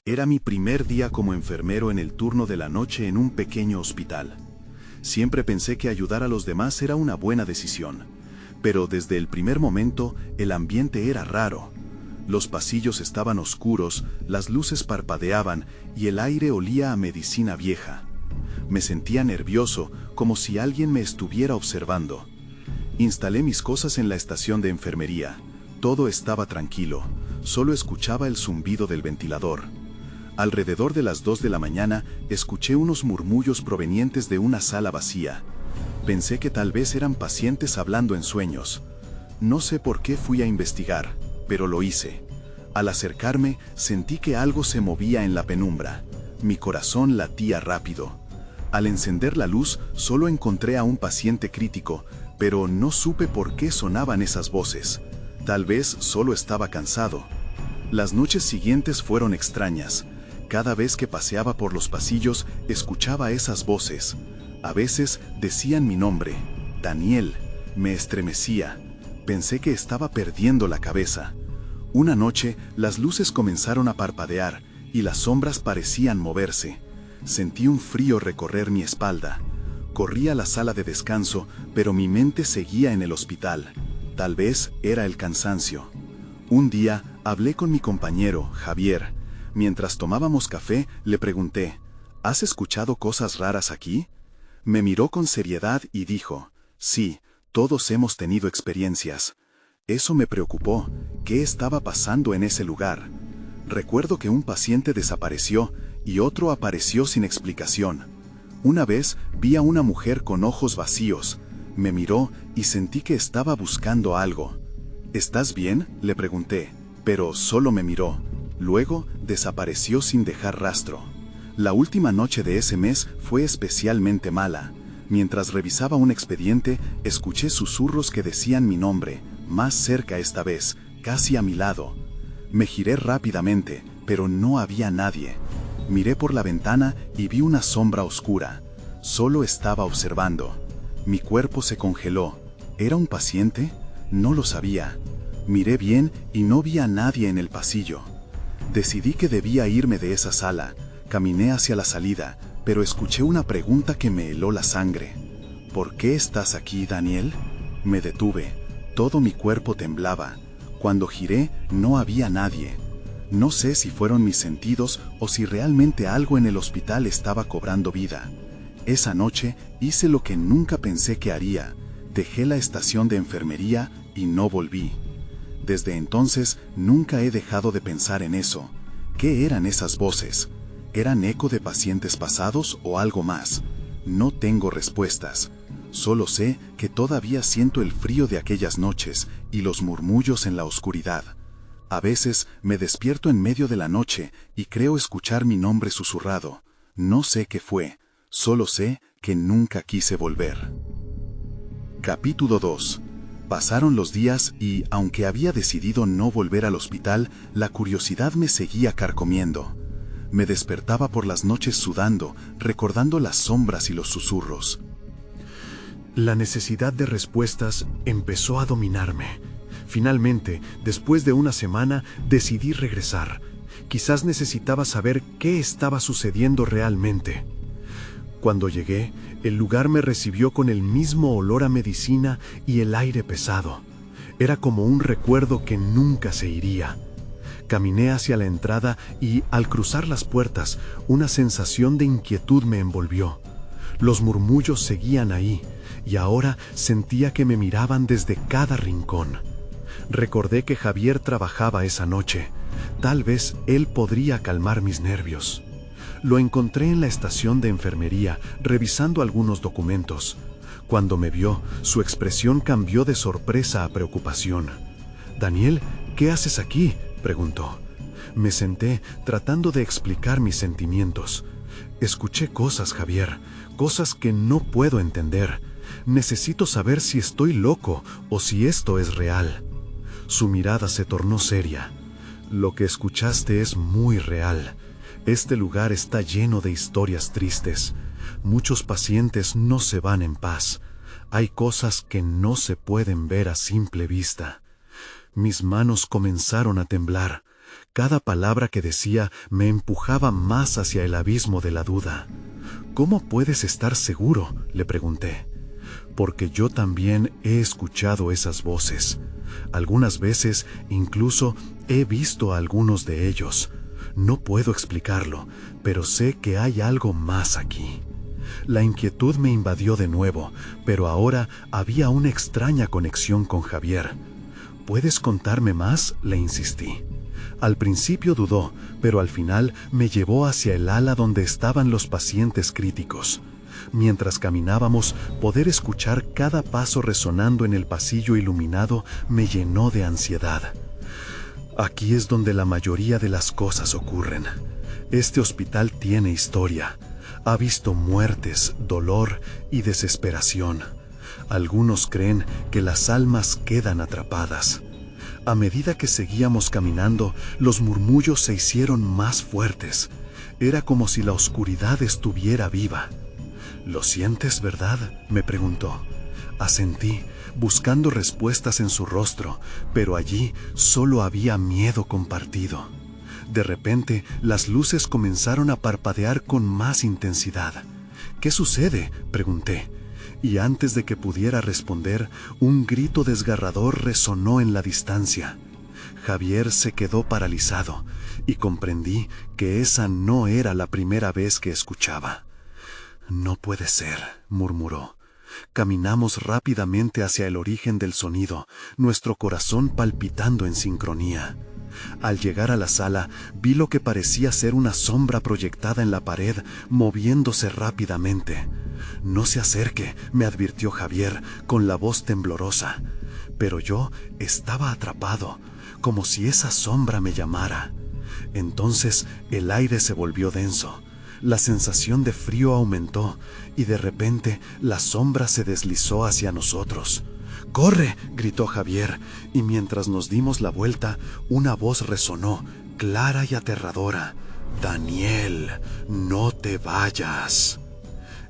Era mi primer día como enfermero en el turno de la noche en un pequeño hospital. Siempre pensé que ayudar a los demás era una buena decisión, pero desde el primer momento el ambiente era raro. Los pasillos estaban oscuros, las luces parpadeaban y el aire olía a medicina vieja. Me sentía nervioso, como si alguien me estuviera observando. Instalé mis cosas en la estación de enfermería. Todo estaba tranquilo, solo escuchaba el zumbido del ventilador. Alrededor de las 2 de la mañana, escuché unos murmullos provenientes de una sala vacía. Pensé que tal vez eran pacientes hablando en sueños. No sé por qué fui a investigar, pero lo hice. Al acercarme, sentí que algo se movía en la penumbra. Mi corazón latía rápido. Al encender la luz, solo encontré a un paciente crítico, pero no supe por qué sonaban esas voces. Tal vez solo estaba cansado. Las noches siguientes fueron extrañas. Cada vez que paseaba por los pasillos, escuchaba esas voces. A veces decían mi nombre, Daniel. Me estremecía. Pensé que estaba perdiendo la cabeza. Una noche, las luces comenzaron a parpadear y las sombras parecían moverse. Sentí un frío recorrer mi espalda. Corrí a la sala de descanso, pero mi mente seguía en el hospital. Tal vez era el cansancio. Un día, hablé con mi compañero, Javier. Mientras tomábamos café, le pregunté, ¿has escuchado cosas raras aquí? Me miró con seriedad y dijo, sí, todos hemos tenido experiencias. Eso me preocupó. ¿Qué estaba pasando en ese lugar? Recuerdo que un paciente desapareció y otro apareció sin explicación. Una vez vi a una mujer con ojos vacíos. Me miró y sentí que estaba buscando algo. ¿Estás bien?, le pregunté, pero solo me miró. Luego desapareció sin dejar rastro. La última noche de ese mes fue especialmente mala. Mientras revisaba un expediente, escuché susurros que decían mi nombre, más cerca esta vez, casi a mi lado. Me giré rápidamente, pero no había nadie. Miré por la ventana y vi una sombra oscura. Solo estaba observando. Mi cuerpo se congeló. ¿Era un paciente? No lo sabía. Miré bien y no vi a nadie en el pasillo. Decidí que debía irme de esa sala. Caminé hacia la salida, pero escuché una pregunta que me heló la sangre. ¿Por qué estás aquí, Daniel? Me detuve. Todo mi cuerpo temblaba. Cuando giré, no había nadie. No sé si fueron mis sentidos o si realmente algo en el hospital estaba cobrando vida. Esa noche hice lo que nunca pensé que haría. Dejé la estación de enfermería y no volví. Desde entonces nunca he dejado de pensar en eso. ¿Qué eran esas voces? ¿Eran eco de pacientes pasados o algo más? No tengo respuestas. Solo sé que todavía siento el frío de aquellas noches y los murmullos en la oscuridad. A veces me despierto en medio de la noche y creo escuchar mi nombre susurrado. No sé qué fue, solo sé que nunca quise volver. Capítulo 2. Pasaron los días y, aunque había decidido no volver al hospital, la curiosidad me seguía carcomiendo. Me despertaba por las noches sudando, recordando las sombras y los susurros. La necesidad de respuestas empezó a dominarme. Finalmente, después de una semana, decidí regresar. Quizás necesitaba saber qué estaba sucediendo realmente. Cuando llegué, el lugar me recibió con el mismo olor a medicina y el aire pesado. Era como un recuerdo que nunca se iría. Caminé hacia la entrada y, al cruzar las puertas, una sensación de inquietud me envolvió. Los murmullos seguían ahí, y ahora sentía que me miraban desde cada rincón. Recordé que Javier trabajaba esa noche. Tal vez él podría calmar mis nervios. Lo encontré en la estación de enfermería, revisando algunos documentos. Cuando me vio, su expresión cambió de sorpresa a preocupación. «Daniel, ¿qué haces aquí?», preguntó. Me senté, tratando de explicar mis sentimientos. «Escuché cosas, Javier, cosas que no puedo entender. Necesito saber si estoy loco o si esto es real». Su mirada se tornó seria. «Lo que escuchaste es muy real. Este lugar está lleno de historias tristes. Muchos pacientes no se van en paz. Hay cosas que no se pueden ver a simple vista». Mis manos comenzaron a temblar. Cada palabra que decía me empujaba más hacia el abismo de la duda. ¿Cómo puedes estar seguro?, le pregunté. Porque yo también he escuchado esas voces. Algunas veces incluso he visto a algunos de ellos. No puedo explicarlo, pero sé que hay algo más aquí. La inquietud me invadió de nuevo, pero ahora había una extraña conexión con Javier. ¿Puedes contarme más?, le insistí. Al principio dudó, pero al final me llevó hacia el ala donde estaban los pacientes críticos. Mientras caminábamos, poder escuchar cada paso resonando en el pasillo iluminado me llenó de ansiedad. Aquí es donde la mayoría de las cosas ocurren. Este hospital tiene historia. Ha visto muertes, dolor y desesperación. Algunos creen que las almas quedan atrapadas. A medida que seguíamos caminando, los murmullos se hicieron más fuertes. Era como si la oscuridad estuviera viva. ¿Lo sientes, verdad?, me preguntó. Asentí, buscando respuestas en su rostro, pero allí solo había miedo compartido. De repente, las luces comenzaron a parpadear con más intensidad. ¿Qué sucede?, pregunté. Y antes de que pudiera responder, un grito desgarrador resonó en la distancia. Javier se quedó paralizado, y comprendí que esa no era la primera vez que escuchaba. «No puede ser», murmuró. Caminamos rápidamente hacia el origen del sonido, nuestro corazón palpitando en sincronía. Al llegar a la sala, vi lo que parecía ser una sombra proyectada en la pared, moviéndose rápidamente. «No se acerque», me advirtió Javier, con la voz temblorosa. Pero yo estaba atrapado, como si esa sombra me llamara. Entonces el aire se volvió denso. La sensación de frío aumentó, y de repente la sombra se deslizó hacia nosotros. «¡Corre!», gritó Javier, y mientras nos dimos la vuelta, una voz resonó, clara y aterradora. «Daniel, no te vayas».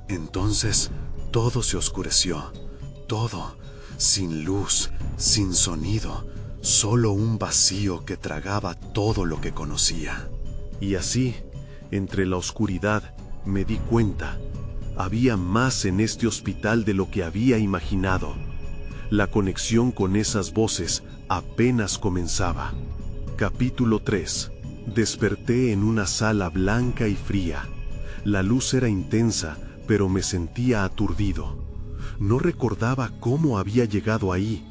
Entonces todo se oscureció, todo, sin luz, sin sonido, solo un vacío que tragaba todo lo que conocía. Y así, entre la oscuridad, me di cuenta. Había más en este hospital de lo que había imaginado. La conexión con esas voces apenas comenzaba. Capítulo 3. Desperté en una sala blanca y fría. La luz era intensa, pero me sentía aturdido. No recordaba cómo había llegado ahí.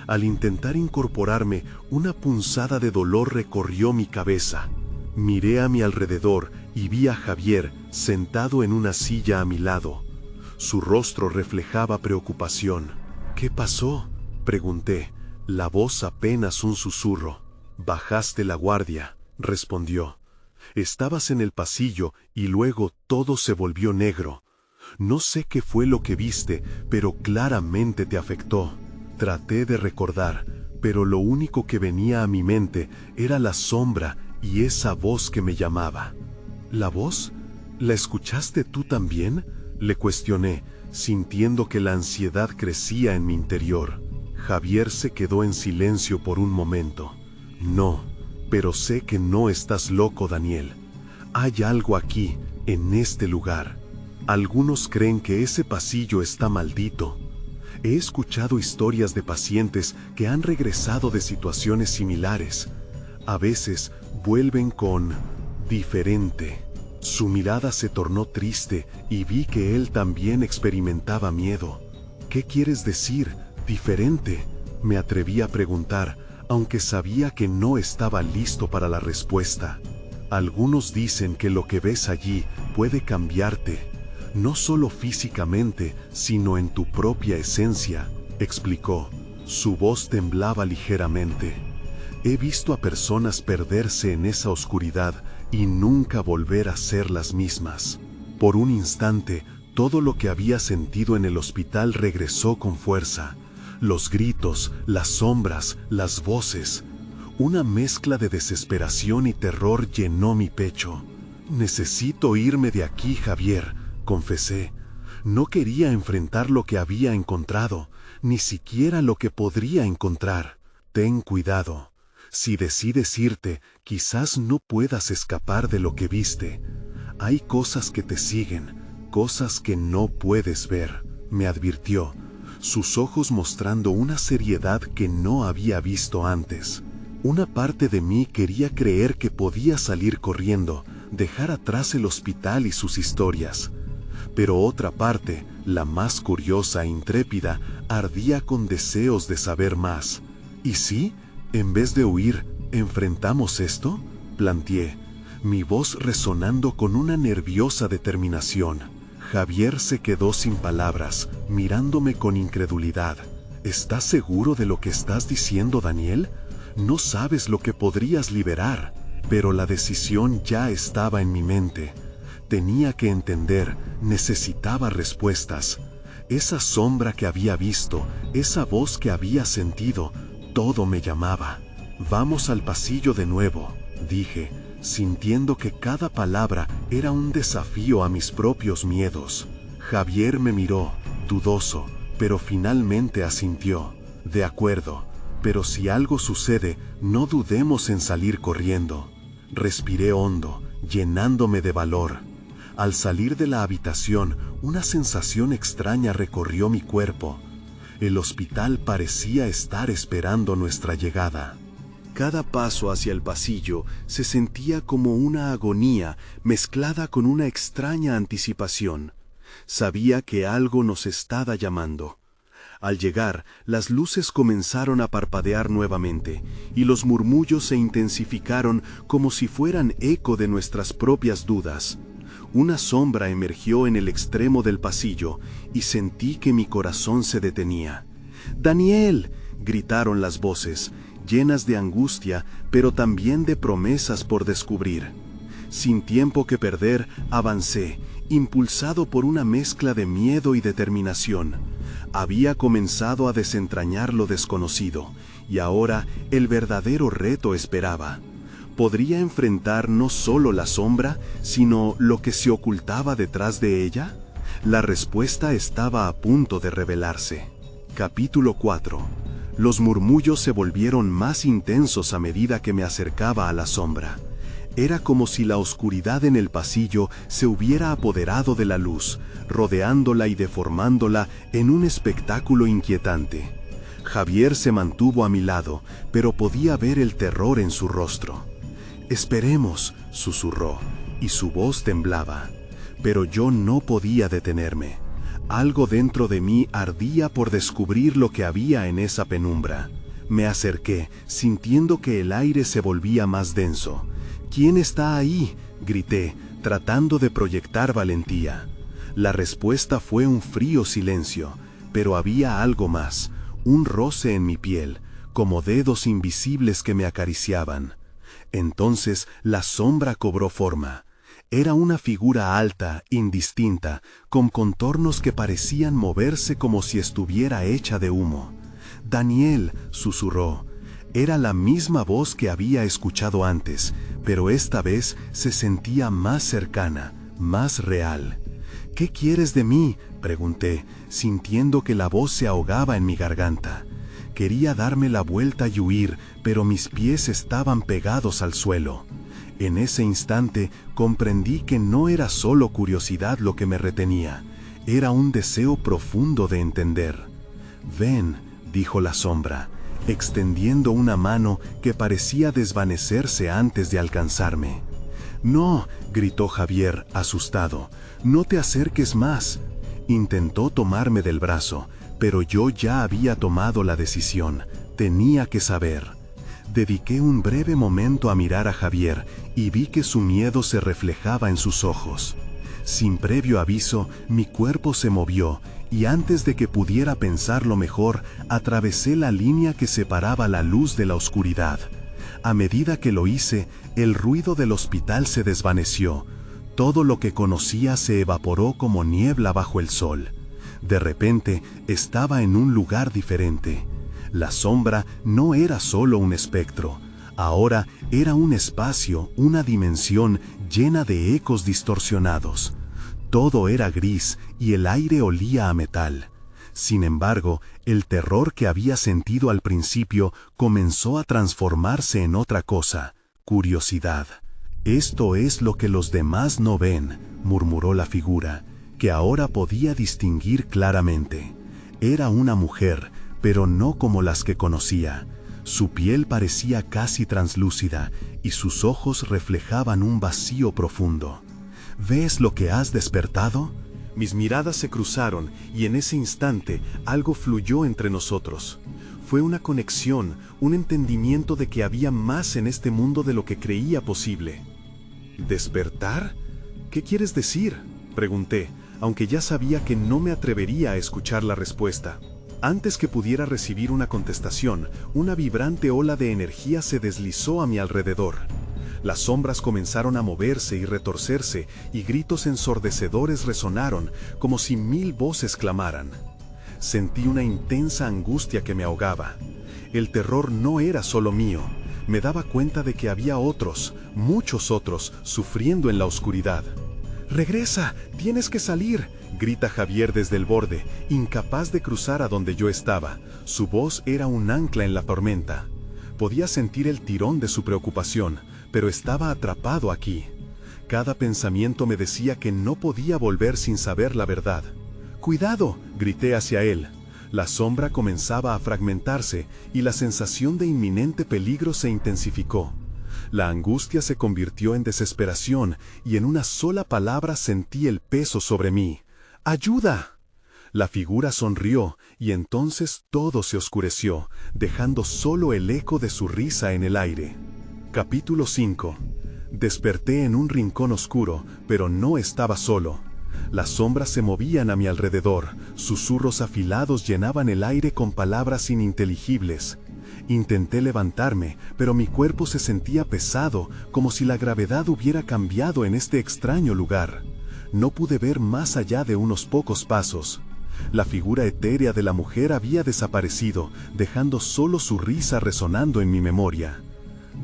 Al intentar incorporarme, una punzada de dolor recorrió mi cabeza. Miré a mi alrededor y vi a Javier sentado en una silla a mi lado. Su rostro reflejaba preocupación. «¿Qué pasó?», pregunté, la voz apenas un susurro. «Bajaste la guardia», respondió. «Estabas en el pasillo y luego todo se volvió negro. No sé qué fue lo que viste, pero claramente te afectó». Traté de recordar, pero lo único que venía a mi mente era la sombra y esa voz que me llamaba. «¿La voz? ¿La escuchaste tú también?», le cuestioné, sintiendo que la ansiedad crecía en mi interior. Javier se quedó en silencio por un momento. «No, pero sé que no estás loco, Daniel. Hay algo aquí, en este lugar. Algunos creen que ese pasillo está maldito. He escuchado historias de pacientes que han regresado de situaciones similares. A veces vuelven con diferente». Su mirada se tornó triste y vi que él también experimentaba miedo. «¿Qué quieres decir, diferente?», me atreví a preguntar, aunque sabía que no estaba listo para la respuesta. «Algunos dicen que lo que ves allí puede cambiarte, no solo físicamente, sino en tu propia esencia», explicó. Su voz temblaba ligeramente. «He visto a personas perderse en esa oscuridad y nunca volver a ser las mismas. Por un instante, todo lo que había sentido en el hospital regresó con fuerza. Los gritos, las sombras, las voces. Una mezcla de desesperación y terror llenó mi pecho. «Necesito irme de aquí, Javier», confesé. No quería enfrentar lo que había encontrado, ni siquiera lo que podría encontrar. «Ten cuidado. Si decides irte, quizás no puedas escapar de lo que viste. Hay cosas que te siguen, cosas que no puedes ver, me advirtió, sus ojos mostrando una seriedad que no había visto antes. Una parte de mí quería creer que podía salir corriendo, dejar atrás el hospital y sus historias. Pero otra parte, la más curiosa e intrépida, ardía con deseos de saber más. ¿Y si, en vez de huir, enfrentamos esto?, planteé, mi voz resonando con una nerviosa determinación. Javier se quedó sin palabras, mirándome con incredulidad. ¿Estás seguro de lo que estás diciendo, Daniel? No sabes lo que podrías liberar. Pero la decisión ya estaba en mi mente. Tenía que entender, necesitaba respuestas. Esa sombra que había visto, esa voz que había sentido, todo me llamaba. Vamos al pasillo de nuevo, dije, sintiendo que cada palabra era un desafío a mis propios miedos. Javier me miró, dudoso, pero finalmente asintió. De acuerdo, pero si algo sucede, no dudemos en salir corriendo. Respiré hondo, llenándome de valor. Al salir de la habitación, una sensación extraña recorrió mi cuerpo. El hospital parecía estar esperando nuestra llegada. Cada paso hacia el pasillo se sentía como una agonía mezclada con una extraña anticipación. Sabía que algo nos estaba llamando. Al llegar, las luces comenzaron a parpadear nuevamente, y los murmullos se intensificaron como si fueran eco de nuestras propias dudas. Una sombra emergió en el extremo del pasillo, y sentí que mi corazón se detenía. ¡Daniel!, gritaron las voces, llenas de angustia, pero también de promesas por descubrir. Sin tiempo que perder, avancé, impulsado por una mezcla de miedo y determinación. Había comenzado a desentrañar lo desconocido, y ahora el verdadero reto esperaba. ¿Podría enfrentar no solo la sombra, sino lo que se ocultaba detrás de ella? La respuesta estaba a punto de revelarse. Capítulo 4. Los murmullos se volvieron más intensos a medida que me acercaba a la sombra. Era como si la oscuridad en el pasillo se hubiera apoderado de la luz, rodeándola y deformándola en un espectáculo inquietante. Javier se mantuvo a mi lado, pero podía ver el terror en su rostro. «Esperemos», susurró, y su voz temblaba. Pero yo no podía detenerme. Algo dentro de mí ardía por descubrir lo que había en esa penumbra. Me acerqué, sintiendo que el aire se volvía más denso. «¿Quién está ahí?», grité, tratando de proyectar valentía. La respuesta fue un frío silencio, pero había algo más, un roce en mi piel, como dedos invisibles que me acariciaban. Entonces la sombra cobró forma. Era una figura alta, indistinta, con contornos que parecían moverse como si estuviera hecha de humo. «Daniel», susurró. Era la misma voz que había escuchado antes, pero esta vez se sentía más cercana, más real. «¿Qué quieres de mí?», pregunté, sintiendo que la voz se ahogaba en mi garganta. Quería darme la vuelta y huir, pero mis pies estaban pegados al suelo. En ese instante comprendí que no era solo curiosidad lo que me retenía, era un deseo profundo de entender. «Ven», dijo la sombra, extendiendo una mano que parecía desvanecerse antes de alcanzarme. «No», gritó Javier, asustado, «no te acerques más». Intentó tomarme del brazo, pero yo ya había tomado la decisión, tenía que saber. Dediqué un breve momento a mirar a Javier y vi que su miedo se reflejaba en sus ojos. Sin previo aviso, mi cuerpo se movió y antes de que pudiera pensarlo mejor, atravesé la línea que separaba la luz de la oscuridad. A medida que lo hice, el ruido del hospital se desvaneció. Todo lo que conocía se evaporó como niebla bajo el sol. De repente, estaba en un lugar diferente. La sombra no era solo un espectro, ahora era un espacio, una dimensión llena de ecos distorsionados. Todo era gris y el aire olía a metal. Sin embargo, el terror que había sentido al principio comenzó a transformarse en otra cosa: curiosidad. «Esto es lo que los demás no ven», murmuró la figura, que ahora podía distinguir claramente. Era una mujer, pero no como las que conocía. Su piel parecía casi translúcida y sus ojos reflejaban un vacío profundo. «¿Ves lo que has despertado?». Mis miradas se cruzaron y en ese instante algo fluyó entre nosotros. Fue una conexión, un entendimiento de que había más en este mundo de lo que creía posible. ¿Despertar? ¿Qué quieres decir?, pregunté, aunque ya sabía que no me atrevería a escuchar la respuesta. Antes que pudiera recibir una contestación, una vibrante ola de energía se deslizó a mi alrededor. Las sombras comenzaron a moverse y retorcerse, y gritos ensordecedores resonaron, como si 1000 voces clamaran. Sentí una intensa angustia que me ahogaba. El terror no era solo mío. Me daba cuenta de que había otros, muchos otros, sufriendo en la oscuridad. «¡Regresa! ¡Tienes que salir!», grita Javier desde el borde, incapaz de cruzar a donde yo estaba. Su voz era un ancla en la tormenta. Podía sentir el tirón de su preocupación, pero estaba atrapado aquí. Cada pensamiento me decía que no podía volver sin saber la verdad. «¡Cuidado!», grité hacia él. La sombra comenzaba a fragmentarse y la sensación de inminente peligro se intensificó. La angustia se convirtió en desesperación y en una sola palabra sentí el peso sobre mí: «¡Ayuda!». La figura sonrió y entonces todo se oscureció, dejando solo el eco de su risa en el aire. Capítulo 5. Desperté en un rincón oscuro, pero no estaba solo. Las sombras se movían a mi alrededor, susurros afilados llenaban el aire con palabras ininteligibles. Intenté levantarme, pero mi cuerpo se sentía pesado, como si la gravedad hubiera cambiado en este extraño lugar. No pude ver más allá de unos pocos pasos. La figura etérea de la mujer había desaparecido, dejando solo su risa resonando en mi memoria.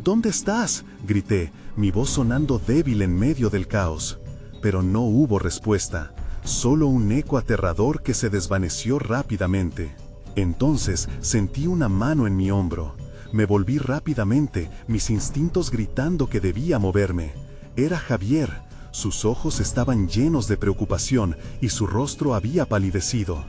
«¿Dónde estás?», grité, mi voz sonando débil en medio del caos. Pero no hubo respuesta, solo un eco aterrador que se desvaneció rápidamente. Entonces sentí una mano en mi hombro. Me volví rápidamente, mis instintos gritando que debía moverme. Era Javier. Sus ojos estaban llenos de preocupación y su rostro había palidecido.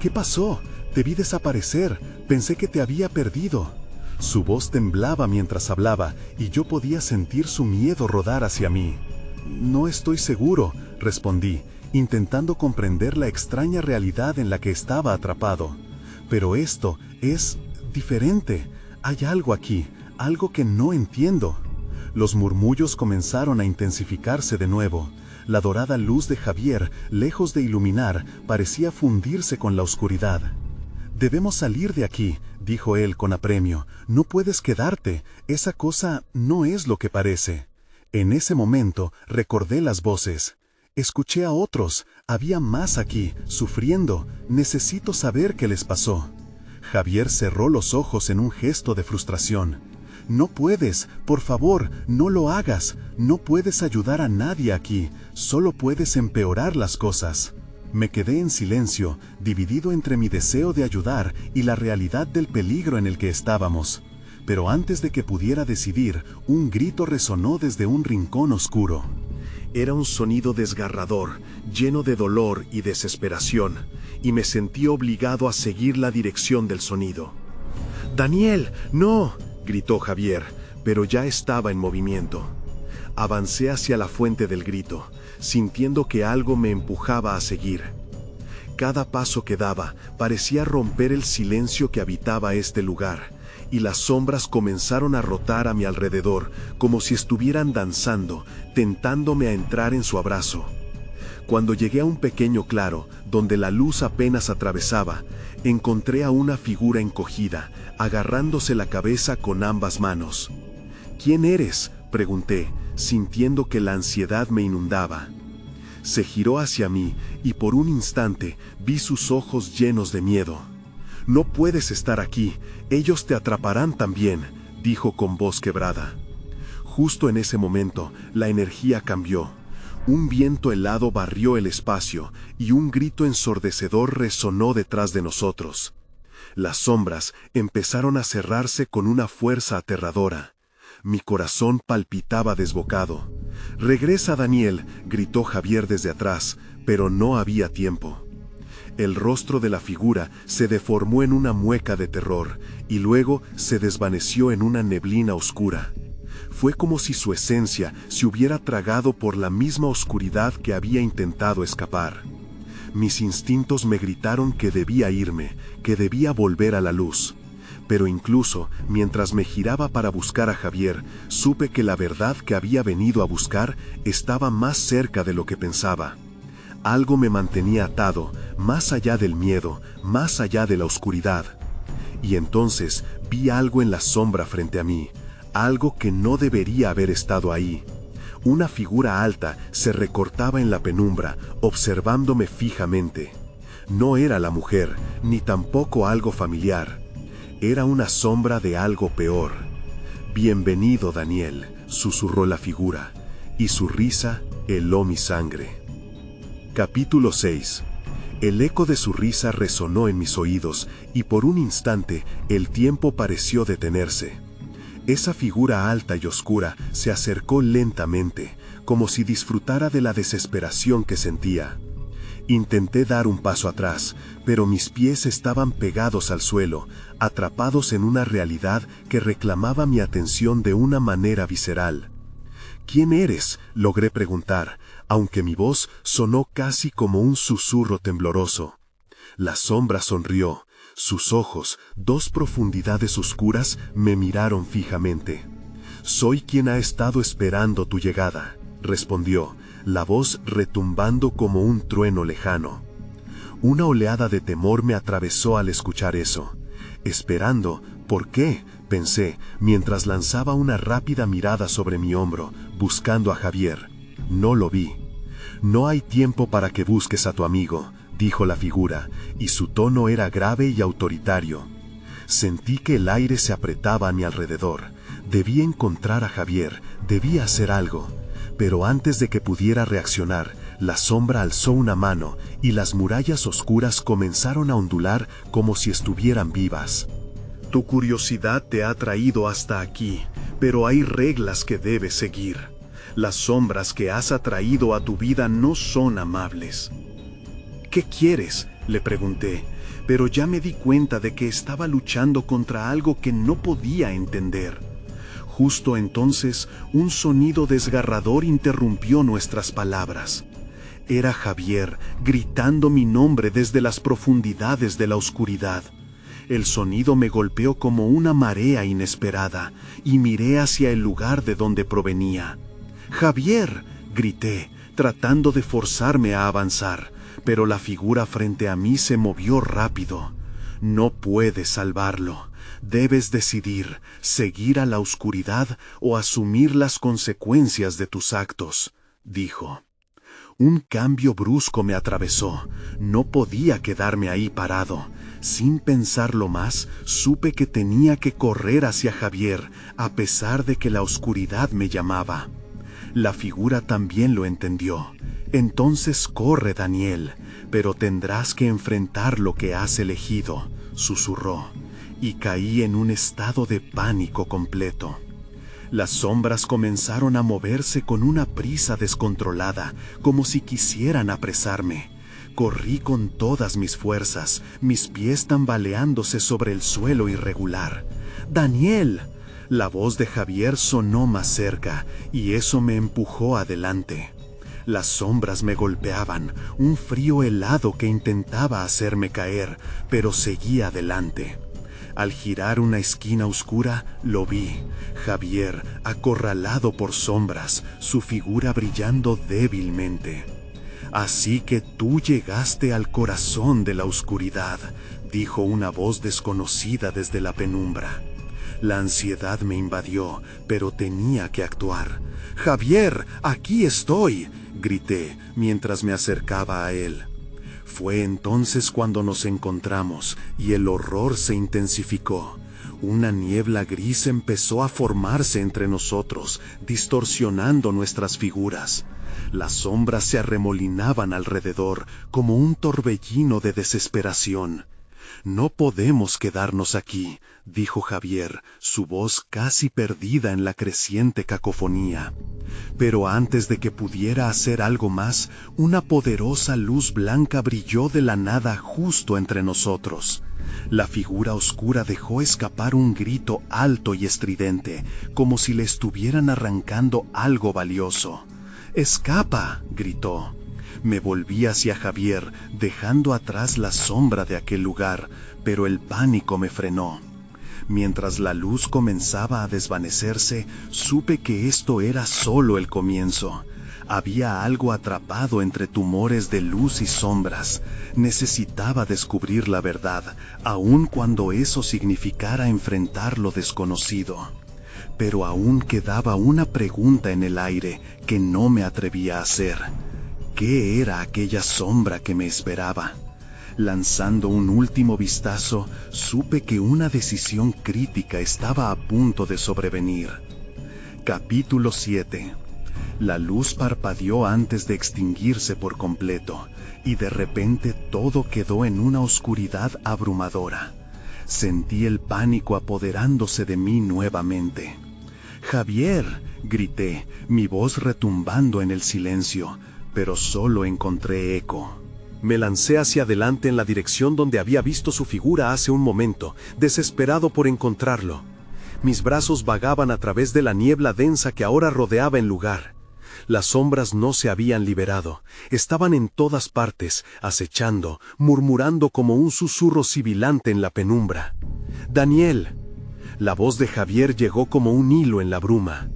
«¿Qué pasó? Te vi desaparecer. Pensé que te había perdido». Su voz temblaba mientras hablaba y yo podía sentir su miedo rodar hacia mí. «No estoy seguro», respondí, intentando comprender la extraña realidad en la que estaba atrapado. «Pero esto es diferente. Hay algo aquí, algo que no entiendo». Los murmullos comenzaron a intensificarse de nuevo. La dorada luz de Javier, lejos de iluminar, parecía fundirse con la oscuridad. «Debemos salir de aquí», dijo él con apremio. «No puedes quedarte. Esa cosa no es lo que parece». En ese momento recordé las voces. Escuché a otros. Había más aquí, sufriendo. Necesito saber qué les pasó. Javier cerró los ojos en un gesto de frustración. «No puedes, por favor, no lo hagas. No puedes ayudar a nadie aquí. Solo puedes empeorar las cosas». Me quedé en silencio, dividido entre mi deseo de ayudar y la realidad del peligro en el que estábamos. Pero antes de que pudiera decidir, un grito resonó desde un rincón oscuro. Era un sonido desgarrador, lleno de dolor y desesperación, y me sentí obligado a seguir la dirección del sonido. «¡Daniel, no!», gritó Javier, pero ya estaba en movimiento. Avancé hacia la fuente del grito, sintiendo que algo me empujaba a seguir. Cada paso que daba parecía romper el silencio que habitaba este lugar, y las sombras comenzaron a rotar a mi alrededor, como si estuvieran danzando, tentándome a entrar en su abrazo. Cuando llegué a un pequeño claro, donde la luz apenas atravesaba, encontré a una figura encogida, agarrándose la cabeza con ambas manos. «¿Quién eres?», pregunté, sintiendo que la ansiedad me inundaba. Se giró hacia mí y por un instante vi sus ojos llenos de miedo. «No puedes estar aquí, ellos te atraparán también», dijo con voz quebrada. Justo en ese momento, la energía cambió. Un viento helado barrió el espacio y un grito ensordecedor resonó detrás de nosotros. Las sombras empezaron a cerrarse con una fuerza aterradora. Mi corazón palpitaba desbocado. «Regresa, Daniel», gritó Javier desde atrás, pero no había tiempo. El rostro de la figura se deformó en una mueca de terror y luego se desvaneció en una neblina oscura. Fue como si su esencia se hubiera tragado por la misma oscuridad que había intentado escapar. Mis instintos me gritaron que debía irme, que debía volver a la luz. Pero incluso mientras me giraba para buscar a Javier, supe que la verdad que había venido a buscar estaba más cerca de lo que pensaba. Algo me mantenía atado, más allá del miedo, más allá de la oscuridad. Y entonces vi algo en la sombra frente a mí, algo que no debería haber estado ahí. Una figura alta se recortaba en la penumbra, observándome fijamente. No era la mujer, ni tampoco algo familiar. Era una sombra de algo peor. «Bienvenido, Daniel», susurró la figura, y su risa heló mi sangre. Capítulo 6. El eco de su risa resonó en mis oídos, y por un instante el tiempo pareció detenerse. Esa figura alta y oscura se acercó lentamente, como si disfrutara de la desesperación que sentía. Intenté dar un paso atrás, pero mis pies estaban pegados al suelo, atrapados en una realidad que reclamaba mi atención de una manera visceral. «¿Quién eres?», logré preguntar, aunque mi voz sonó casi como un susurro tembloroso. La sombra sonrió. Sus ojos, dos profundidades oscuras, me miraron fijamente. «Soy quien ha estado esperando tu llegada», respondió, la voz retumbando como un trueno lejano. Una oleada de temor me atravesó al escuchar eso. «¿Esperando? ¿Por qué?», pensé, mientras lanzaba una rápida mirada sobre mi hombro, buscando a Javier. No lo vi. «No hay tiempo para que busques a tu amigo», dijo la figura, y su tono era grave y autoritario. Sentí que el aire se apretaba a mi alrededor. Debía encontrar a Javier, debía hacer algo. Pero antes de que pudiera reaccionar, la sombra alzó una mano y las murallas oscuras comenzaron a ondular como si estuvieran vivas. Tu curiosidad te ha traído hasta aquí, pero hay reglas que debes seguir. Las sombras que has atraído a tu vida no son amables. «¿Qué quieres?», le pregunté, pero ya me di cuenta de que estaba luchando contra algo que no podía entender. Justo entonces, un sonido desgarrador interrumpió nuestras palabras. Era Javier, gritando mi nombre desde las profundidades de la oscuridad. El sonido me golpeó como una marea inesperada, y miré hacia el lugar de donde provenía. «¡Javier!», grité, tratando de forzarme a avanzar, pero la figura frente a mí se movió rápido. «No puedes salvarlo. Debes decidir, seguir a la oscuridad o asumir las consecuencias de tus actos», dijo. Un cambio brusco me atravesó. No podía quedarme ahí parado. Sin pensarlo más, supe que tenía que correr hacia Javier, a pesar de que la oscuridad me llamaba. La figura también lo entendió. «Entonces corre, Daniel, pero tendrás que enfrentar lo que has elegido», susurró, y caí en un estado de pánico completo. Las sombras comenzaron a moverse con una prisa descontrolada, como si quisieran apresarme. Corrí con todas mis fuerzas, mis pies tambaleándose sobre el suelo irregular. «¡Daniel!». La voz de Javier sonó más cerca, y eso me empujó adelante. Las sombras me golpeaban, un frío helado que intentaba hacerme caer, pero seguía adelante. Al girar una esquina oscura, lo vi. Javier, acorralado por sombras, su figura brillando débilmente. «Así que tú llegaste al corazón de la oscuridad», dijo una voz desconocida desde la penumbra. La ansiedad me invadió, pero tenía que actuar. «¡Javier, aquí estoy!», grité mientras me acercaba a él. Fue entonces cuando nos encontramos y el horror se intensificó. Una niebla gris empezó a formarse entre nosotros, distorsionando nuestras figuras. Las sombras se arremolinaban alrededor como un torbellino de desesperación. «No podemos quedarnos aquí», dijo Javier, su voz casi perdida en la creciente cacofonía. Pero antes de que pudiera hacer algo más, una poderosa luz blanca brilló de la nada justo entre nosotros. La figura oscura dejó escapar un grito alto y estridente, como si le estuvieran arrancando algo valioso. «¡Escapa!», gritó. Me volví hacia Javier, dejando atrás la sombra de aquel lugar, pero el pánico me frenó. Mientras la luz comenzaba a desvanecerse, supe que esto era solo el comienzo. Había algo atrapado entre tumores de luz y sombras. Necesitaba descubrir la verdad, aun cuando eso significara enfrentar lo desconocido. Pero aún quedaba una pregunta en el aire que no me atrevía a hacer. ¿Qué era aquella sombra que me esperaba? Lanzando un último vistazo, supe que una decisión crítica estaba a punto de sobrevenir. Capítulo 7. La luz parpadeó antes de extinguirse por completo, y de repente todo quedó en una oscuridad abrumadora. Sentí el pánico apoderándose de mí nuevamente. «¡Javier!», grité, mi voz retumbando en el silencio, pero solo encontré eco. Me lancé hacia adelante en la dirección donde había visto su figura hace un momento, desesperado por encontrarlo. Mis brazos vagaban a través de la niebla densa que ahora rodeaba el lugar. Las sombras no se habían liberado, estaban en todas partes, acechando, murmurando como un susurro sibilante en la penumbra. «¡Daniel!». La voz de Javier llegó como un hilo en la bruma.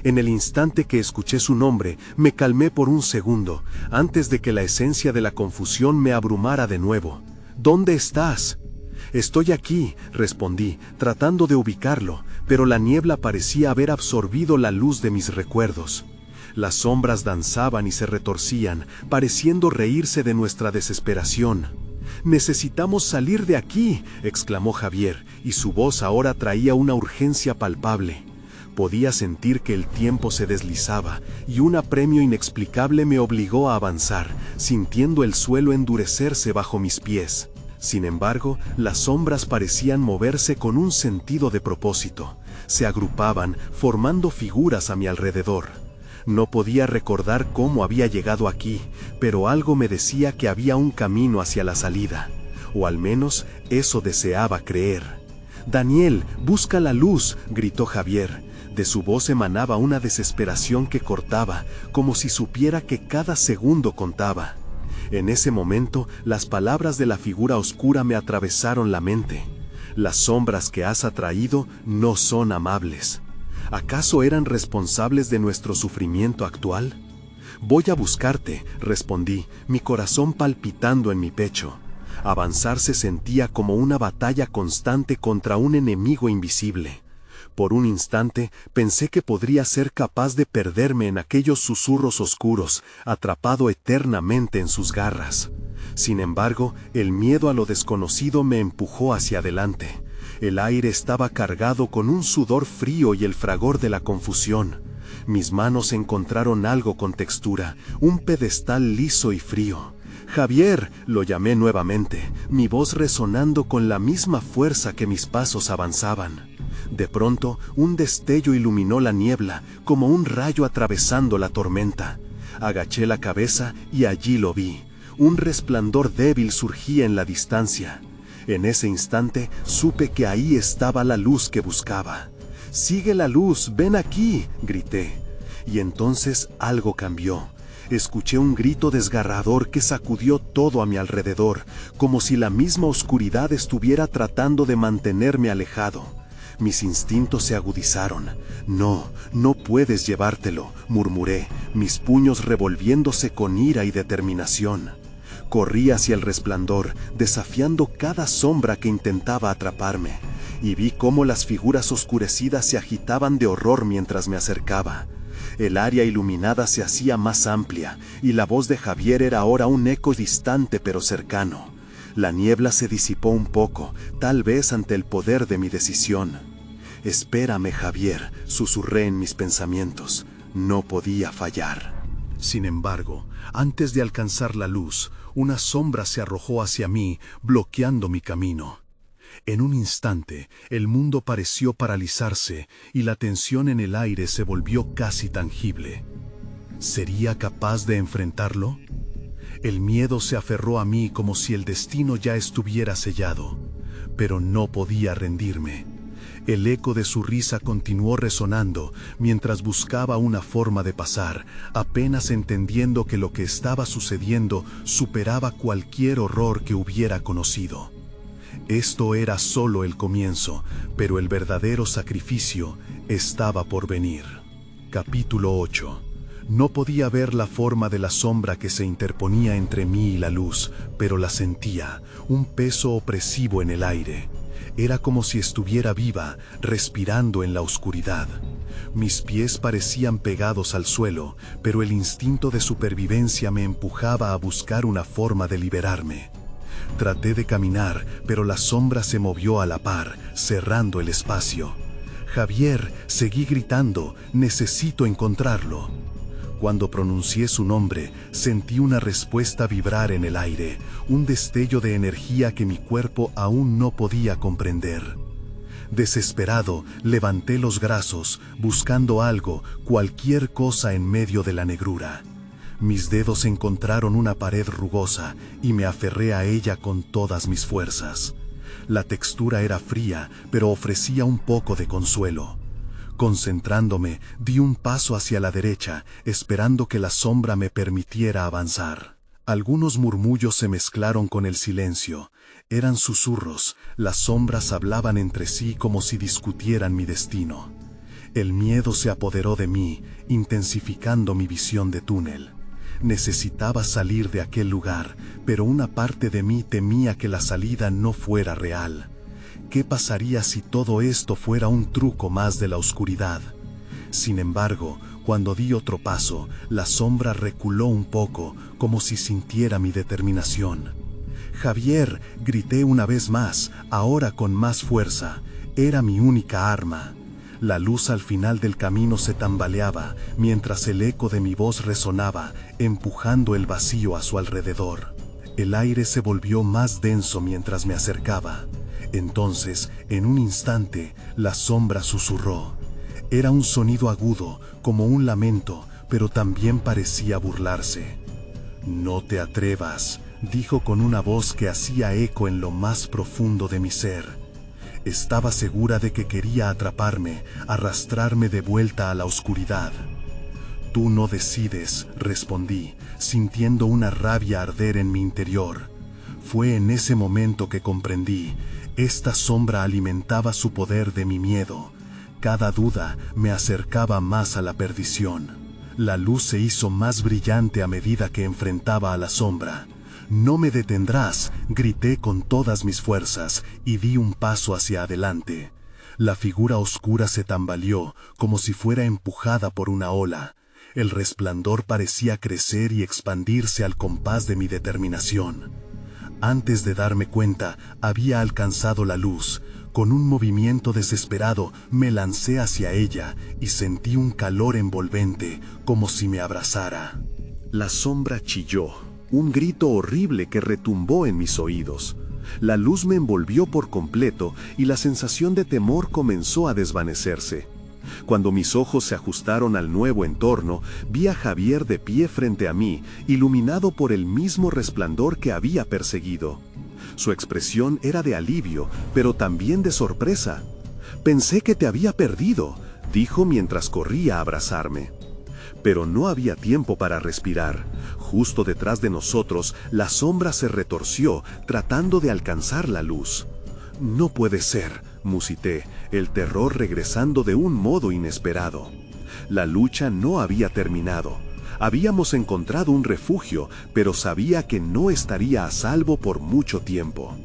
En el instante que escuché su nombre, me calmé por un segundo, antes de que la esencia de la confusión me abrumara de nuevo. «¿Dónde estás?». «Estoy aquí», respondí, tratando de ubicarlo, pero la niebla parecía haber absorbido la luz de mis recuerdos. Las sombras danzaban y se retorcían, pareciendo reírse de nuestra desesperación. «¡Necesitamos salir de aquí!», exclamó Javier, y su voz ahora traía una urgencia palpable. Podía sentir que el tiempo se deslizaba, y un apremio inexplicable me obligó a avanzar, sintiendo el suelo endurecerse bajo mis pies. Sin embargo, las sombras parecían moverse con un sentido de propósito. Se agrupaban, formando figuras a mi alrededor. No podía recordar cómo había llegado aquí, pero algo me decía que había un camino hacia la salida, o al menos eso deseaba creer. «Daniel, busca la luz», gritó Javier. De su voz emanaba una desesperación que cortaba, como si supiera que cada segundo contaba. En ese momento, las palabras de la figura oscura me atravesaron la mente. «Las sombras que has atraído no son amables». ¿Acaso eran responsables de nuestro sufrimiento actual? «Voy a buscarte», respondí, mi corazón palpitando en mi pecho. Avanzar se sentía como una batalla constante contra un enemigo invisible. Por un instante pensé que podría ser capaz de perderme en aquellos susurros oscuros, atrapado eternamente en sus garras. Sin embargo, el miedo a lo desconocido me empujó hacia adelante. El aire estaba cargado con un sudor frío y el fragor de la confusión. Mis manos encontraron algo con textura, un pedestal liso y frío. «¡Javier!», lo llamé nuevamente, mi voz resonando con la misma fuerza que mis pasos avanzaban. De pronto, un destello iluminó la niebla, como un rayo atravesando la tormenta. Agaché la cabeza y allí lo vi. Un resplandor débil surgía en la distancia. En ese instante, supe que ahí estaba la luz que buscaba. «¡Sigue la luz! ¡Ven aquí!», grité. Y entonces algo cambió. Escuché un grito desgarrador que sacudió todo a mi alrededor, como si la misma oscuridad estuviera tratando de mantenerme alejado. Mis instintos se agudizaron. «No, no puedes llevártelo», murmuré, mis puños revolviéndose con ira y determinación. Corrí hacia el resplandor, desafiando cada sombra que intentaba atraparme, y vi cómo las figuras oscurecidas se agitaban de horror mientras me acercaba. El área iluminada se hacía más amplia, y la voz de Javier era ahora un eco distante pero cercano. La niebla se disipó un poco, tal vez ante el poder de mi decisión. «Espérame, Javier», susurré en mis pensamientos. No podía fallar. Sin embargo, antes de alcanzar la luz, una sombra se arrojó hacia mí, bloqueando mi camino. En un instante, el mundo pareció paralizarse y la tensión en el aire se volvió casi tangible. ¿Sería capaz de enfrentarlo? El miedo se aferró a mí como si el destino ya estuviera sellado, pero no podía rendirme. El eco de su risa continuó resonando mientras buscaba una forma de pasar, apenas entendiendo que lo que estaba sucediendo superaba cualquier horror que hubiera conocido. Esto era solo el comienzo, pero el verdadero sacrificio estaba por venir. Capítulo 8. No podía ver la forma de la sombra que se interponía entre mí y la luz, pero la sentía, un peso opresivo en el aire. Era como si estuviera viva, respirando en la oscuridad. Mis pies parecían pegados al suelo, pero el instinto de supervivencia me empujaba a buscar una forma de liberarme. Traté de caminar, pero la sombra se movió a la par, cerrando el espacio. «Javier», seguí gritando, «necesito encontrarlo». Cuando pronuncié su nombre, sentí una respuesta vibrar en el aire, un destello de energía que mi cuerpo aún no podía comprender. Desesperado, levanté los brazos, buscando algo, cualquier cosa en medio de la negrura. Mis dedos encontraron una pared rugosa y me aferré a ella con todas mis fuerzas. La textura era fría, pero ofrecía un poco de consuelo. Concentrándome, di un paso hacia la derecha, esperando que la sombra me permitiera avanzar. Algunos murmullos se mezclaron con el silencio. Eran susurros, las sombras hablaban entre sí como si discutieran mi destino. El miedo se apoderó de mí, intensificando mi visión de túnel. Necesitaba salir de aquel lugar, pero una parte de mí temía que la salida no fuera real. ¿Qué pasaría si todo esto fuera un truco más de la oscuridad? Sin embargo, cuando di otro paso, la sombra reculó un poco, como si sintiera mi determinación. «Javier», grité una vez más, ahora con más fuerza. Era mi única arma. La luz al final del camino se tambaleaba, mientras el eco de mi voz resonaba, empujando el vacío a su alrededor. El aire se volvió más denso mientras me acercaba. Entonces, en un instante, la sombra susurró. Era un sonido agudo, como un lamento, pero también parecía burlarse. «No te atrevas», dijo con una voz que hacía eco en lo más profundo de mi ser. Estaba segura de que quería atraparme, arrastrarme de vuelta a la oscuridad. «Tú no decides», respondí, sintiendo una rabia arder en mi interior. Fue en ese momento que comprendí. Esta sombra alimentaba su poder de mi miedo. Cada duda me acercaba más a la perdición. La luz se hizo más brillante a medida que enfrentaba a la sombra. «No me detendrás», grité con todas mis fuerzas y di un paso hacia adelante. La figura oscura se tambaleó, como si fuera empujada por una ola. El resplandor parecía crecer y expandirse al compás de mi determinación. Antes de darme cuenta, había alcanzado la luz. Con un movimiento desesperado, me lancé hacia ella y sentí un calor envolvente, como si me abrazara. La sombra chilló, un grito horrible que retumbó en mis oídos. La luz me envolvió por completo y la sensación de temor comenzó a desvanecerse. Cuando mis ojos se ajustaron al nuevo entorno, vi a Javier de pie frente a mí, iluminado por el mismo resplandor que había perseguido. Su expresión era de alivio, pero también de sorpresa. «Pensé que te había perdido», dijo mientras corría a abrazarme. Pero no había tiempo para respirar. Justo detrás de nosotros, la sombra se retorció, tratando de alcanzar la luz. «No puede ser», musité, el terror regresando de un modo inesperado. La lucha no había terminado. Habíamos encontrado un refugio, pero sabía que no estaría a salvo por mucho tiempo.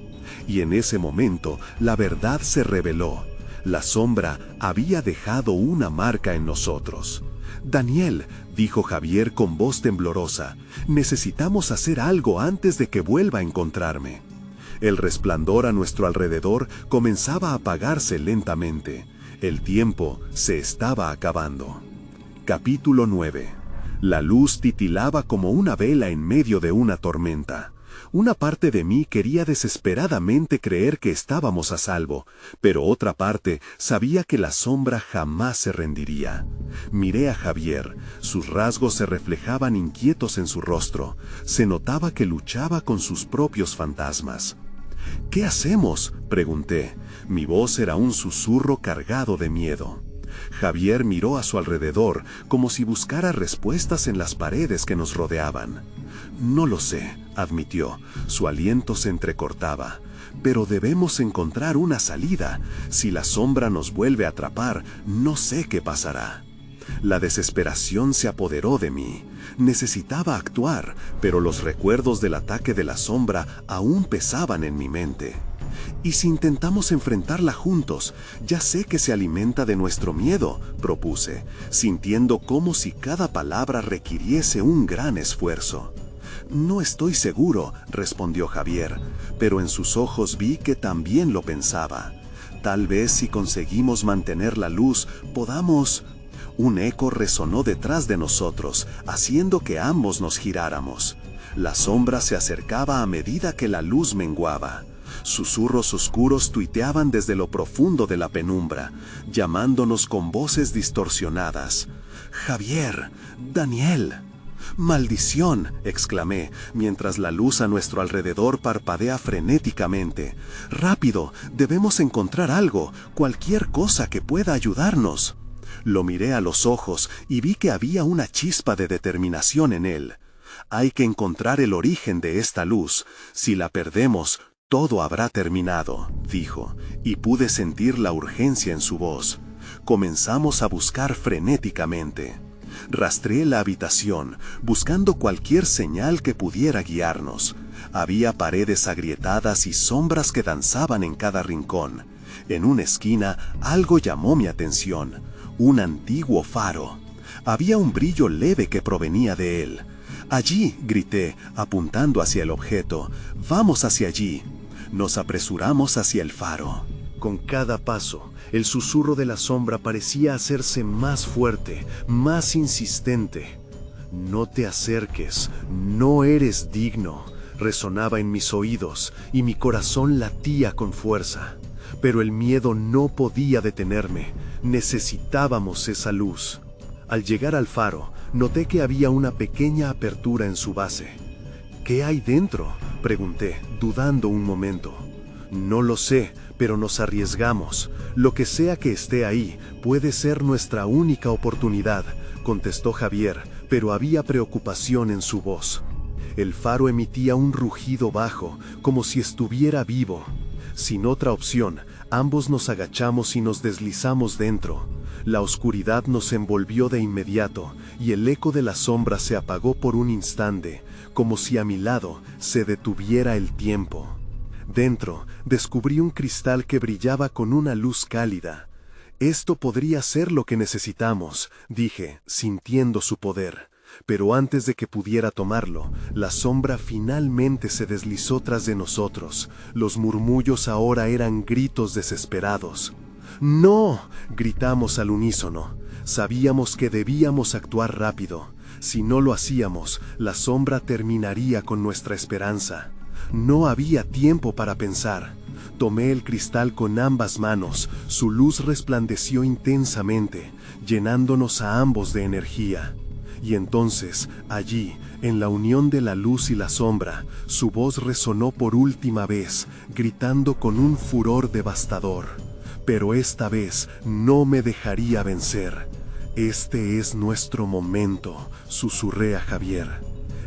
Y en ese momento, la verdad se reveló. La sombra había dejado una marca en nosotros. «Daniel», dijo Javier con voz temblorosa, «necesitamos hacer algo antes de que vuelva a encontrarme». El resplandor a nuestro alrededor comenzaba a apagarse lentamente. El tiempo se estaba acabando. Capítulo 9. La luz titilaba como una vela en medio de una tormenta. Una parte de mí quería desesperadamente creer que estábamos a salvo, pero otra parte sabía que la sombra jamás se rendiría. Miré a Javier, sus rasgos se reflejaban inquietos en su rostro, se notaba que luchaba con sus propios fantasmas. ¿Qué hacemos?, pregunté. Mi voz era un susurro cargado de miedo. Javier miró a su alrededor, como si buscara respuestas en las paredes que nos rodeaban. No lo sé, admitió. Su aliento se entrecortaba. Pero debemos encontrar una salida. Si la sombra nos vuelve a atrapar, no sé qué pasará. La desesperación se apoderó de mí. Necesitaba actuar, pero los recuerdos del ataque de la sombra aún pesaban en mi mente. ¿Y si intentamos enfrentarla juntos? Ya sé que se alimenta de nuestro miedo, propuse, sintiendo como si cada palabra requiriese un gran esfuerzo. No estoy seguro, respondió Javier, pero en sus ojos vi que también lo pensaba. Tal vez si conseguimos mantener la luz, podamos... Un eco resonó detrás de nosotros, haciendo que ambos nos giráramos. La sombra se acercaba a medida que la luz menguaba. Susurros oscuros tuiteaban desde lo profundo de la penumbra, llamándonos con voces distorsionadas. «Javier, Daniel». «¡Maldición!», exclamé, mientras la luz a nuestro alrededor parpadea frenéticamente. «¡Rápido! Debemos encontrar algo, cualquier cosa que pueda ayudarnos». Lo miré a los ojos y vi que había una chispa de determinación en él. «Hay que encontrar el origen de esta luz. Si la perdemos, todo habrá terminado», dijo, y pude sentir la urgencia en su voz. Comenzamos a buscar frenéticamente. Rastreé la habitación, buscando cualquier señal que pudiera guiarnos. Había paredes agrietadas y sombras que danzaban en cada rincón. En una esquina, algo llamó mi atención: un antiguo faro. Había un brillo leve que provenía de él. «Allí», grité, apuntando hacia el objeto. «Vamos hacia allí». Nos apresuramos hacia el faro. Con cada paso, el susurro de la sombra parecía hacerse más fuerte, más insistente. «No te acerques, no eres digno», resonaba en mis oídos, y mi corazón latía con fuerza. Pero el miedo no podía detenerme. Necesitábamos esa luz. Al llegar al faro, noté que había una pequeña apertura en su base. «¿Qué hay dentro?», pregunté, dudando un momento. «No lo sé, pero nos arriesgamos. Lo que sea que esté ahí puede ser nuestra única oportunidad», contestó Javier, pero había preocupación en su voz. El faro emitía un rugido bajo, como si estuviera vivo. Sin otra opción, ambos nos agachamos y nos deslizamos dentro. La oscuridad nos envolvió de inmediato, y el eco de la sombra se apagó por un instante, como si a mi lado se detuviera el tiempo. Dentro, descubrí un cristal que brillaba con una luz cálida. «Esto podría ser lo que necesitamos», dije, sintiendo su poder. Pero antes de que pudiera tomarlo, la sombra finalmente se deslizó tras de nosotros. Los murmullos ahora eran gritos desesperados. «¡No!», gritamos al unísono. Sabíamos que debíamos actuar rápido. Si no lo hacíamos, la sombra terminaría con nuestra esperanza. No había tiempo para pensar. Tomé el cristal con ambas manos. Su luz resplandeció intensamente, llenándonos a ambos de energía. Y entonces, allí, en la unión de la luz y la sombra, su voz resonó por última vez, gritando con un furor devastador. Pero esta vez no me dejaría vencer. «Este es nuestro momento», susurré a Javier.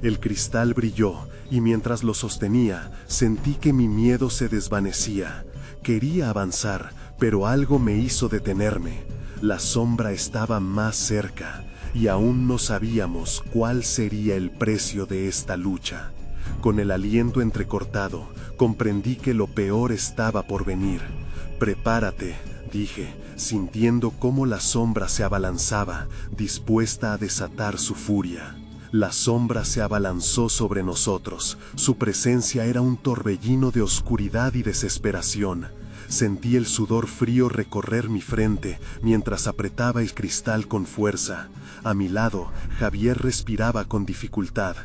El cristal brilló, y mientras lo sostenía, sentí que mi miedo se desvanecía. Quería avanzar, pero algo me hizo detenerme. La sombra estaba más cerca, y aún no sabíamos cuál sería el precio de esta lucha. Con el aliento entrecortado, comprendí que lo peor estaba por venir. «Prepárate», dije, sintiendo cómo la sombra se abalanzaba, dispuesta a desatar su furia. La sombra se abalanzó sobre nosotros. Su presencia era un torbellino de oscuridad y desesperación. Sentí el sudor frío recorrer mi frente mientras apretaba el cristal con fuerza. A mi lado, Javier respiraba con dificultad.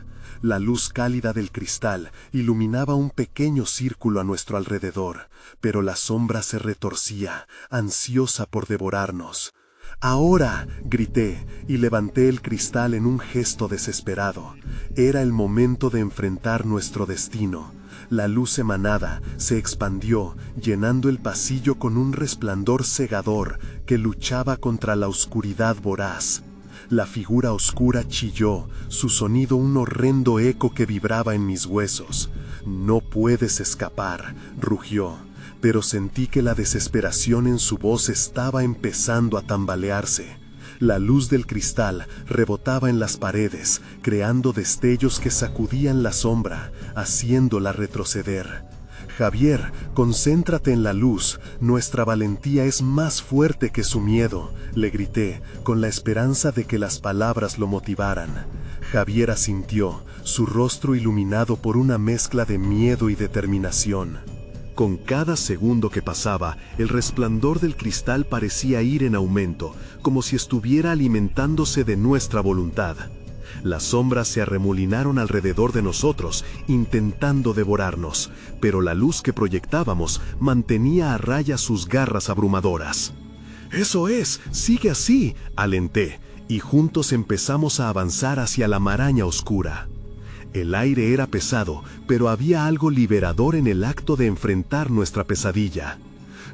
La luz cálida del cristal iluminaba un pequeño círculo a nuestro alrededor, pero la sombra se retorcía, ansiosa por devorarnos. ¡Ahora!, grité y levanté el cristal en un gesto desesperado. Era el momento de enfrentar nuestro destino. La luz emanada se expandió, llenando el pasillo con un resplandor cegador que luchaba contra la oscuridad voraz. La figura oscura chilló, su sonido un horrendo eco que vibraba en mis huesos. «No puedes escapar», rugió, pero sentí que la desesperación en su voz estaba empezando a tambalearse. La luz del cristal rebotaba en las paredes, creando destellos que sacudían la sombra, haciéndola retroceder. «Javier, concéntrate en la luz, nuestra valentía es más fuerte que su miedo», le grité, con la esperanza de que las palabras lo motivaran. Javier asintió, su rostro iluminado por una mezcla de miedo y determinación. Con cada segundo que pasaba, el resplandor del cristal parecía ir en aumento, como si estuviera alimentándose de nuestra voluntad. Las sombras se arremolinaron alrededor de nosotros, intentando devorarnos, pero la luz que proyectábamos mantenía a raya sus garras abrumadoras. «¡Eso es! ¡Sigue así!», alenté, y juntos empezamos a avanzar hacia la maraña oscura. El aire era pesado, pero había algo liberador en el acto de enfrentar nuestra pesadilla.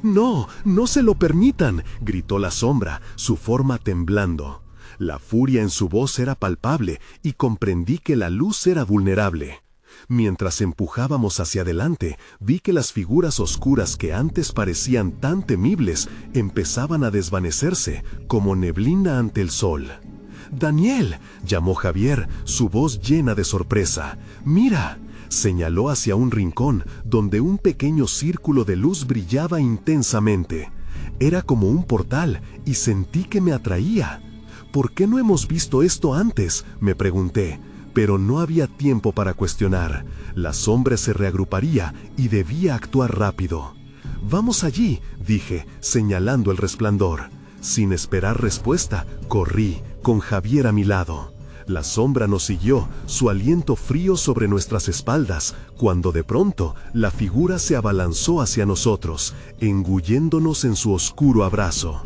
«¡No! ¡No se lo permitan!», gritó la sombra, su forma temblando. La furia en su voz era palpable y comprendí que la luz era vulnerable. Mientras empujábamos hacia adelante, vi que las figuras oscuras que antes parecían tan temibles empezaban a desvanecerse como neblina ante el sol. «¡Daniel!», llamó Javier, su voz llena de sorpresa. «¡Mira!», señaló hacia un rincón donde un pequeño círculo de luz brillaba intensamente. Era como un portal y sentí que me atraía. «¿Por qué no hemos visto esto antes?», me pregunté, pero no había tiempo para cuestionar. La sombra se reagruparía y debía actuar rápido. «Vamos allí», dije, señalando el resplandor. Sin esperar respuesta, corrí, con Javier a mi lado. La sombra nos siguió, su aliento frío sobre nuestras espaldas, cuando de pronto la figura se abalanzó hacia nosotros, engulléndonos en su oscuro abrazo.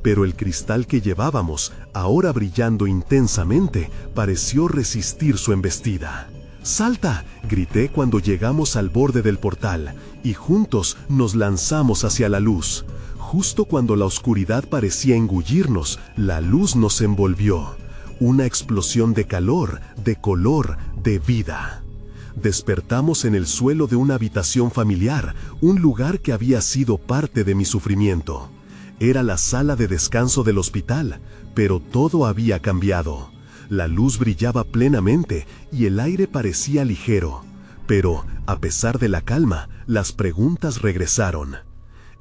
Pero el cristal que llevábamos, ahora brillando intensamente, pareció resistir su embestida. «¡Salta!», grité cuando llegamos al borde del portal, y juntos nos lanzamos hacia la luz. Justo cuando la oscuridad parecía engullirnos, la luz nos envolvió. Una explosión de calor, de color, de vida. Despertamos en el suelo de una habitación familiar, un lugar que había sido parte de mi sufrimiento. Era la sala de descanso del hospital, pero todo había cambiado. La luz brillaba plenamente y el aire parecía ligero. Pero, a pesar de la calma, las preguntas regresaron.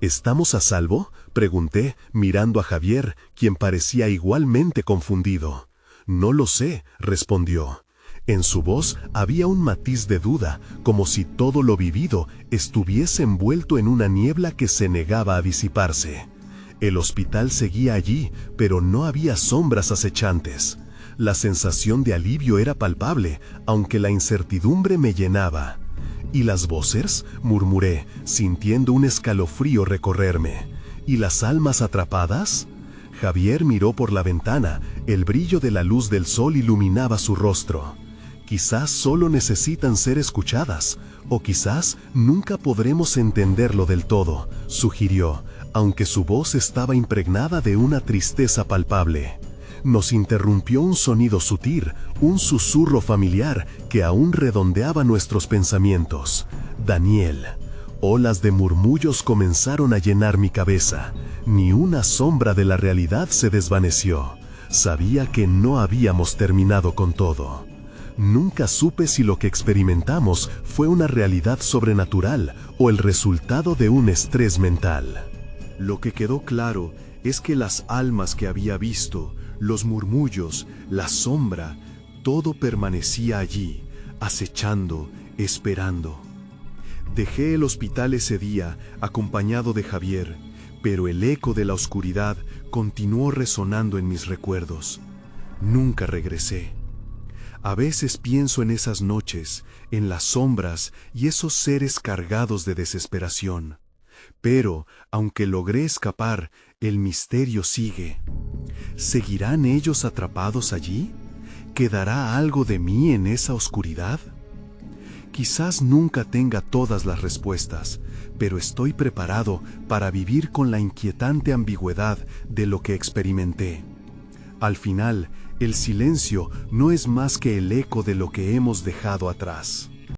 «¿Estamos a salvo?», pregunté, mirando a Javier, quien parecía igualmente confundido. «No lo sé», respondió. En su voz había un matiz de duda, como si todo lo vivido estuviese envuelto en una niebla que se negaba a disiparse. El hospital seguía allí, pero no había sombras acechantes. La sensación de alivio era palpable, aunque la incertidumbre me llenaba. «¿Y las voces?», murmuré, sintiendo un escalofrío recorrerme. «¿Y las almas atrapadas?». Javier miró por la ventana, el brillo de la luz del sol iluminaba su rostro. «Quizás solo necesitan ser escuchadas, o quizás nunca podremos entenderlo del todo», sugirió, aunque su voz estaba impregnada de una tristeza palpable. Nos interrumpió un sonido sutil, un susurro familiar que aún redondeaba nuestros pensamientos. «Daniel». Olas de murmullos comenzaron a llenar mi cabeza. Ni una sombra de la realidad se desvaneció. Sabía que no habíamos terminado con todo. Nunca supe si lo que experimentamos fue una realidad sobrenatural o el resultado de un estrés mental. Lo que quedó claro es que las almas que había visto, los murmullos, la sombra, todo permanecía allí, acechando, esperando. Dejé el hospital ese día, acompañado de Javier, pero el eco de la oscuridad continuó resonando en mis recuerdos. Nunca regresé. A veces pienso en esas noches, en las sombras y esos seres cargados de desesperación. Pero, aunque logré escapar, el misterio sigue. ¿Seguirán ellos atrapados allí? ¿Quedará algo de mí en esa oscuridad? Quizás nunca tenga todas las respuestas, pero estoy preparado para vivir con la inquietante ambigüedad de lo que experimenté. Al final, el silencio no es más que el eco de lo que hemos dejado atrás.